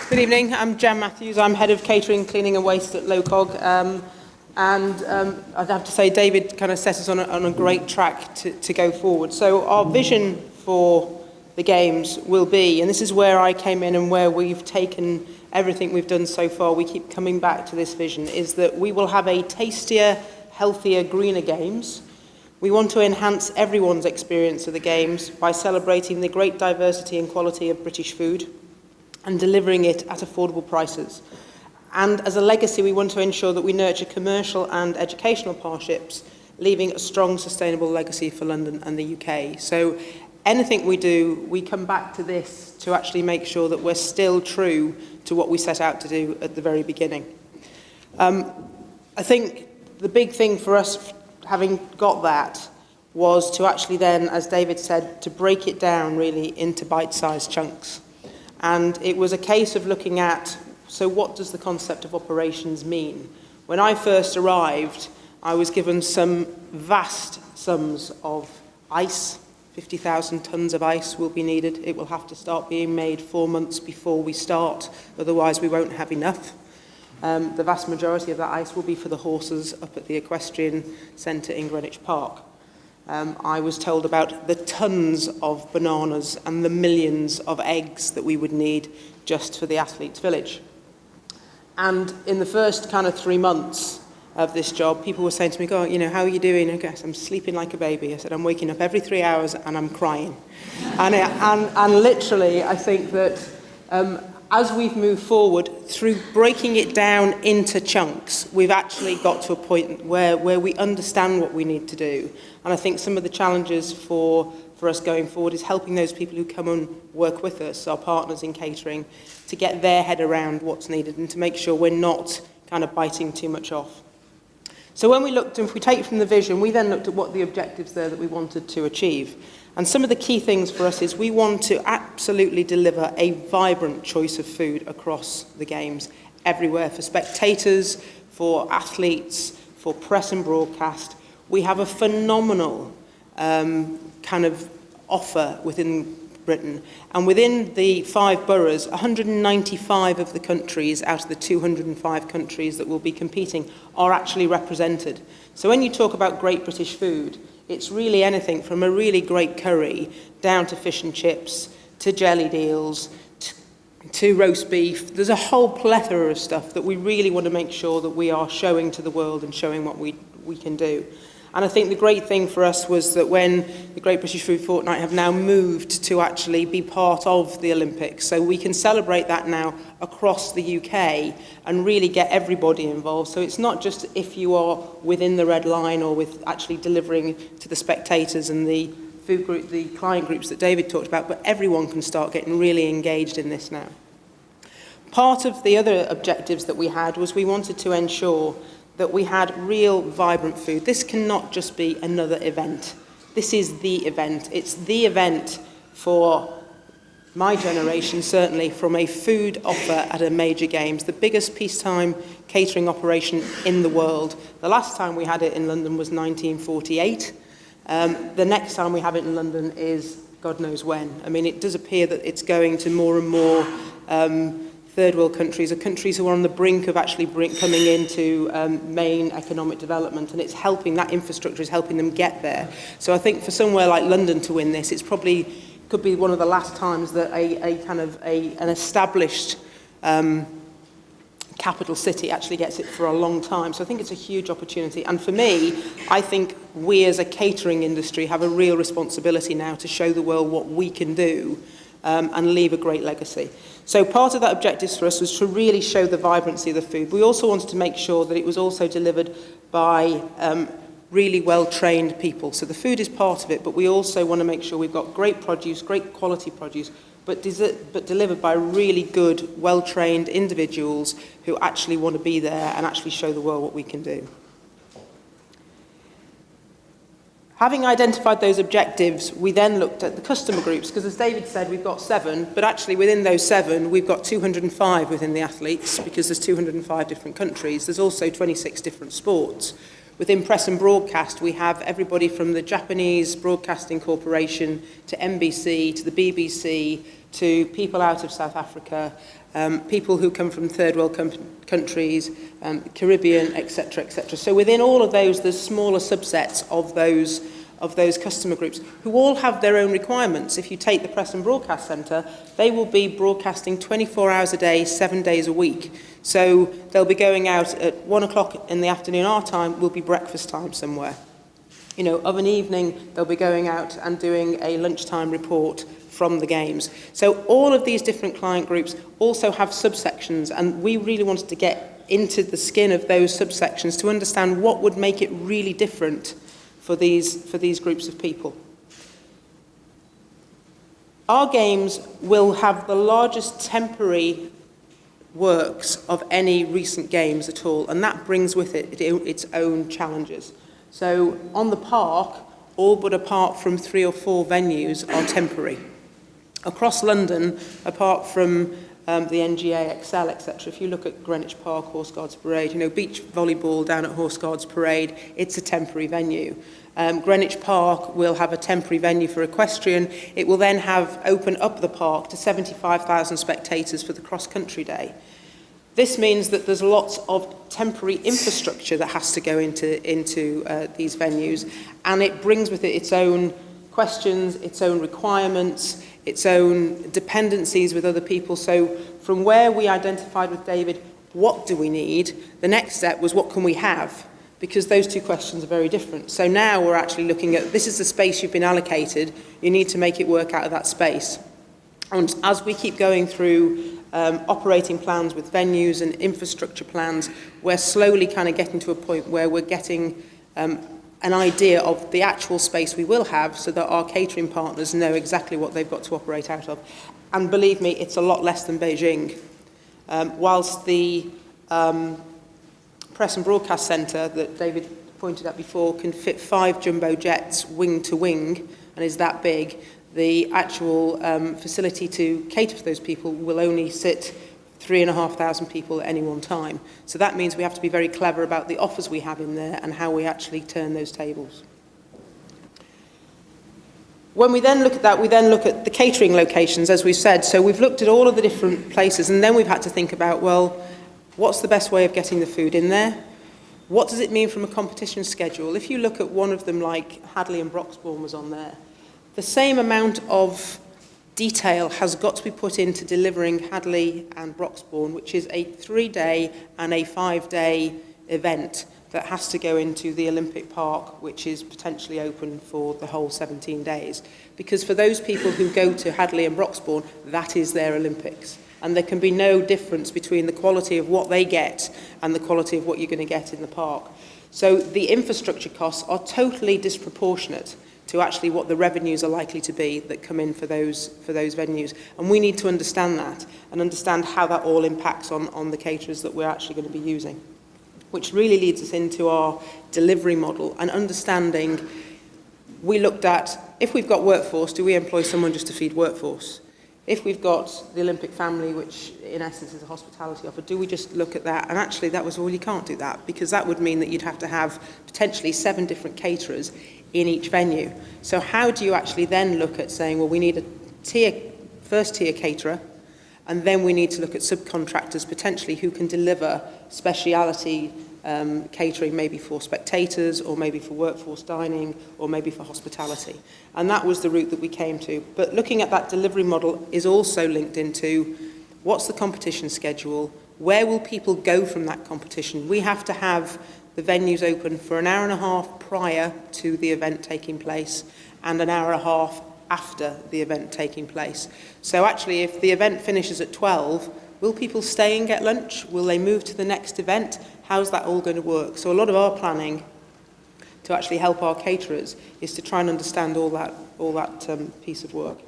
Good evening, I'm Jan Matthews. I'm Head of Catering, Cleaning and Waste at Lowcog. I'd have to say David kind of set us on a great track to go forward. So our vision for the Games will be, and this is where I came in and where we've taken everything we've done so far, we keep coming back to this vision, is that we will have a tastier, healthier, greener Games. We want to enhance everyone's experience of the Games by celebrating the great diversity and quality of British food and delivering it at affordable prices. And as a legacy, we want to ensure that we nurture commercial and educational partnerships, leaving a strong, sustainable legacy for London and the UK. So anything we do, we come back to this to actually make sure that we're still true to what we set out to do at the very beginning. I think the big thing for us, having got that, was to actually then, as David said, to break it down really into bite-sized chunks. And it was a case of looking at, so what does the concept of operations mean? When I first arrived, I was given some vast sums of ice. 50,000 tonnes of ice will be needed. It will have to start being made 4 months before we start, otherwise we won't have enough. The vast majority of that ice will be for the horses up at the Equestrian Centre in Greenwich Park. I was told about the tons of bananas and the millions of eggs that we would need just for the Athletes' Village. And in the first kind of 3 months of this job, people were saying to me, "God, you know, how are you doing?" I guess I'm sleeping like a baby. I said, "I'm waking up every 3 hours and I'm crying." and literally, I think that as we've moved forward, through breaking it down into chunks, we've actually got to a point where we understand what we need to do. And I think some of the challenges for us going forward is helping those people who come and work with us, our partners in catering, to get their head around what's needed and to make sure we're not kind of biting too much off. So when we looked, if we take from the vision, we then looked at what the objectives there that we wanted to achieve. And some of the key things for us is we want to absolutely deliver a vibrant choice of food across the Games, everywhere, for spectators, for athletes, for press and broadcast. We have a phenomenal kind of offer within Britain. And within the 5 boroughs, 195 of the countries out of the 205 countries that will be competing are actually represented. So when you talk about great British food, it's really anything from a really great curry down to fish and chips, to jelly deals, to roast beef. There's a whole plethora of stuff that we really want to make sure that we are showing to the world and showing what we can do. And I think the great thing for us was that when the Great British Food Fortnight have now moved to actually be part of the Olympics, so we can celebrate that now across the UK and really get everybody involved. So it's not just if you are within the red line or with actually delivering to the spectators and the food group, the client groups that David talked about, but everyone can start getting really engaged in this now. Part of the other objectives that we had was we wanted to ensure that we had real, vibrant food. This cannot just be another event. This is the event. It's the event for my generation, certainly, from a food offer at a major Games, the biggest peacetime catering operation in the world. The last time we had it in London was 1948. The next time we have it in London is God knows when. I mean, it does appear that it's going to more and more third world countries, or countries who are on the brink of actually coming into main economic development, and it's helping, that infrastructure is helping them get there. So I think for somewhere like London to win this, it's probably could be one of the last times that an established capital city actually gets it for a long time. So I think it's a huge opportunity. And for me, I think we as a catering industry have a real responsibility now to show the world what we can do and leave a great legacy. So part of that objective for us was to really show the vibrancy of the food. We also wanted to make sure that it was also delivered by really well-trained people. So the food is part of it, but we also want to make sure we've got great produce, great quality produce, but delivered by really good, well-trained individuals who actually want to be there and actually show the world what we can do. Having identified those objectives, we then looked at the customer groups, because as David said, we've got 7, but actually within those 7, we've got 205 within the athletes, because there's 205 different countries. There's also 26 different sports. Within press and broadcast, we have everybody from the Japanese Broadcasting Corporation to NBC to the BBC to people out of South Africa, people who come from third world countries, Caribbean, etc., etc. So within all of those, there's smaller subsets of those customer groups who all have their own requirements. If you take the Press and Broadcast Centre, they will be broadcasting 24 hours a day, 7 days a week. So they'll be going out at 1 o'clock in the afternoon. Our time will be breakfast time somewhere. You know, of an evening, they'll be going out and doing a lunchtime report from the games. So all of these different client groups also have subsections, and we really wanted to get into the skin of those subsections to understand what would make it really different for these groups of people. Our games will have the largest temporary works of any recent games at all, and that brings with it its own challenges. So on the park, all but apart from 3 or 4 venues are temporary. Across London, apart from the NGA, Excel, etc., if you look at Greenwich Park, Horse Guards Parade, you know, beach volleyball down at Horse Guards Parade, it's a temporary venue. Greenwich Park will have a temporary venue for equestrian. It will then have open up the park to 75,000 spectators for the cross-country day. This means that there's lots of temporary infrastructure that has to go into these venues, and it brings with it its own questions, its own requirements, its own dependencies with other people. So from where we identified with David, what do we need? The next step was, what can we have? Because those two questions are very different. So now we're actually looking at, this is the space you've been allocated, you need to make it work out of that space. And as we keep going through operating plans with venues and infrastructure plans, we're slowly kind of getting to a point where we're getting an idea of the actual space we will have, so that our catering partners know exactly what they've got to operate out of. And believe me, it's a lot less than Beijing. Whilst the Press and Broadcast Centre that David pointed out before can fit 5 jumbo jets wing to wing and is that big, the actual facility to cater for those people will only sit 3,500 people at any one time. So that means we have to be very clever about the offers we have in there and how we actually turn those tables. When we then look at that, we then look at the catering locations, as we've said. So we've looked at all of the different places, and then we've had to think about, well, what's the best way of getting the food in there? What does it mean from a competition schedule? If you look at one of them, like Hadley and Broxbourne was on there, the same amount of detail has got to be put into delivering Hadley and Broxbourne, which is a 3-day and a 5-day event that has to go into the Olympic Park, which is potentially open for the whole 17 days. Because for those people who go to Hadley and Broxbourne, that is their Olympics. And there can be no difference between the quality of what they get and the quality of what you're going to get in the park. So the infrastructure costs are totally disproportionate to actually what the revenues are likely to be that come in for those venues. And we need to understand that and understand how that all impacts on the caterers that we're actually going to be using, which really leads us into our delivery model and understanding. We looked at, if we've got workforce, do we employ someone just to feed workforce? If we've got the Olympic family, which in essence is a hospitality offer, do we just look at that? And actually that was, well, you can't do that, because that would mean that you'd have to have potentially 7 different caterers in each venue. So how do you actually then look at saying, well, we need a first tier caterer, and then we need to look at subcontractors potentially who can deliver speciality catering, maybe for spectators, or maybe for workforce dining, or maybe for hospitality. And that was the route that we came to. But looking at that delivery model is also linked into what's the competition schedule, where will people go from that competition? We have to have the venues open for an hour and a half prior to the event taking place and an hour and a half after the event taking place. So actually, if the event finishes at 12, will people stay and get lunch? Will they move to the next event? How's that all going to work? So a lot of our planning to actually help our caterers is to try and understand all that piece of work.